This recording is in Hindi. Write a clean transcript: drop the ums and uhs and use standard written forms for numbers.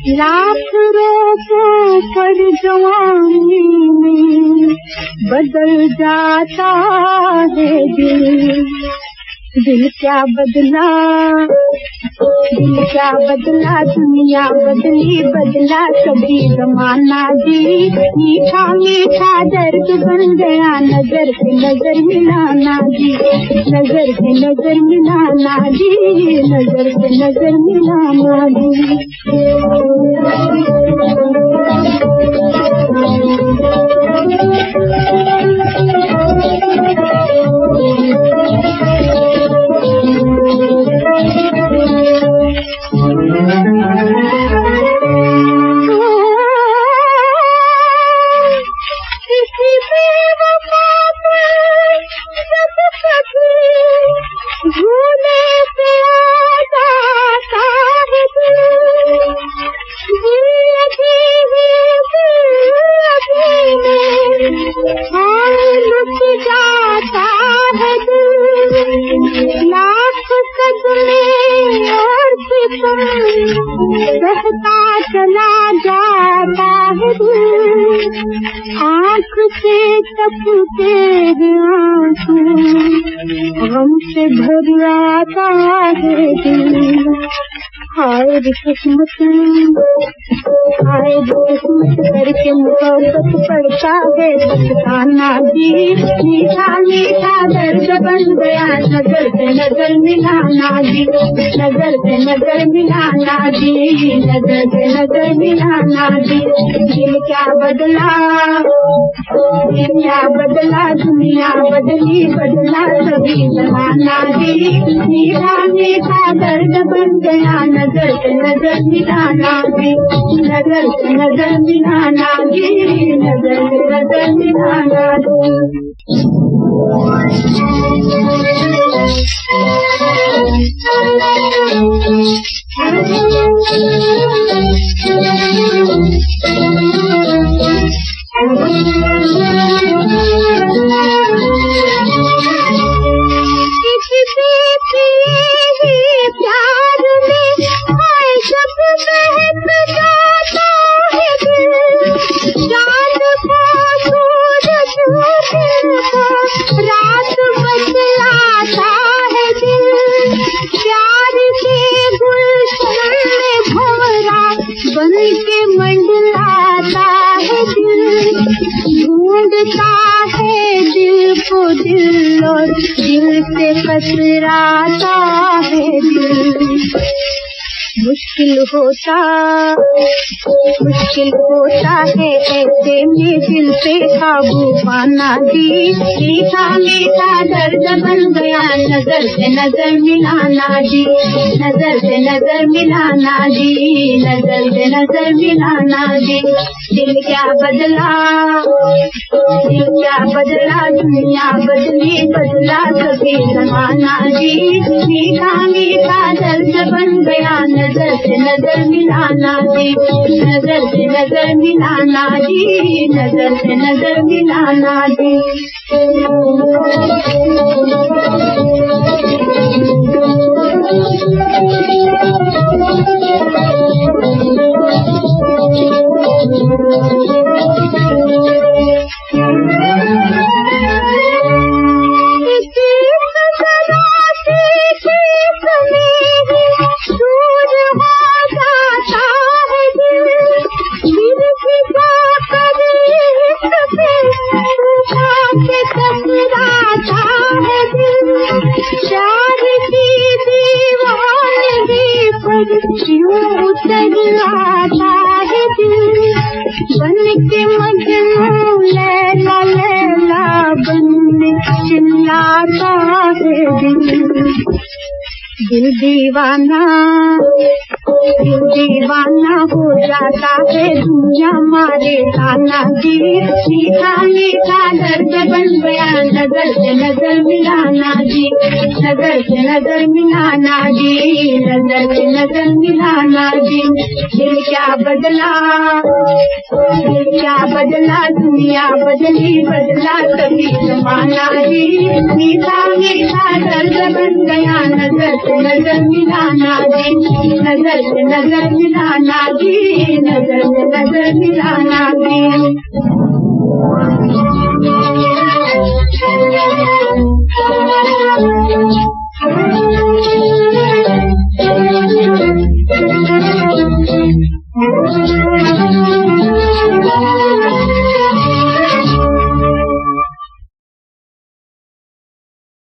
लाख रोकों पर जवानी में बदल जाता है दिल। दिल क्या बदला, दिल क्या बदला, दुनिया बदली, बदला कभी जमाना जी। मीठा मीठा दर्द बन गया, नजर से नजर मिलाना जी, नजर से नजर मिलाना जी, नजर से नजर मिलाना जी। रहता चला जाता है दिल, आँख से टपके आंसू, गम से भर आता है दिल। हाय किस्मत, हाय किस्मत करके मोहब्बत पड़ता है बचकाना जी। मीठा मीठा दर्द बन गया, नजर से नजर मिलाना जी, नजर से नजर मिलाना जी, नजर से नजर मिलाना जी। दिल क्या बदला, दिल क्या बदला, दुनिया बदली, बदला सभी जमाना जी। मीठा मीठा दर्द बन गया, नजर से नजर मिलाना जी, नजर से नजर मिलाना जी, नजर से नजर मिलाना जी। दिल से कतराता है दिल, मुश्किल होता है ऐसे में दिल पे काबू पाना जी। मीठा मीठा दर्द बन गया, नजर से नजर मिलाना जी, नजर से नजर मिलाना जी, नजर से नजर मिलाना जी। दिल क्या बदला, दिल क्या बदला, दुनिया बदली, बदला कभी जमाना जी। मीठा मीठा दर्द बन गया, नजर से नजर मिलाना जी, नजर से नजर मिलाना जी, नजर से नजर मिलाना जी। दिल दीवाना हो जाता है दुनिया मारे ताना जी मीठा मीठा दर्द बन गया नजर से नजर मिलाना जी नजर से नजर मिलाना जी नजर से नजर मिलाना जी दिल क्या बदला दुनिया बदली बदला कभी जमाना जी मीठा मीठा दर्द बन गया नजर से नजर मिलाना जी नजर से नजर मिलाना जी नजर से नजर मिलाना जी